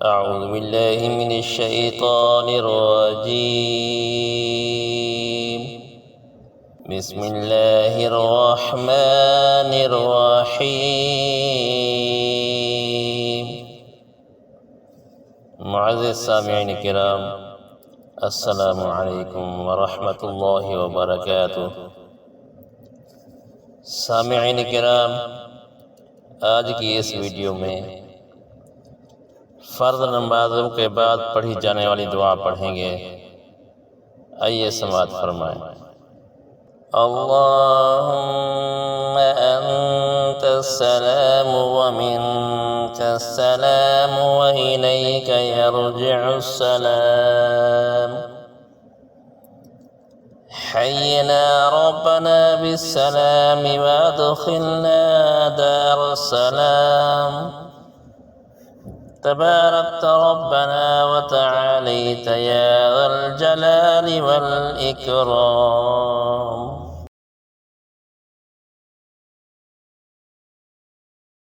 أعوذ بالله من الشيطان الرجيم. بسم الله الرحمن الرحيم. معزز سامعین کرام، السلام علیکم ورحمۃ اللہ وبرکاتہ۔ سامعین کرام، آج کی اس ویڈیو میں فرض نمازوں کے بعد پڑھی جانے والی دعا پڑھیں گے۔ آئیے سماعت فرمائیں۔ اللہم انت السلام ومنک السلام وإلیک یرجع السلام، حینا ربنا بالسلام وادخلنا دار السلام، تباركت ربنا وتعاليت يا ذا الجلال والإكرام۔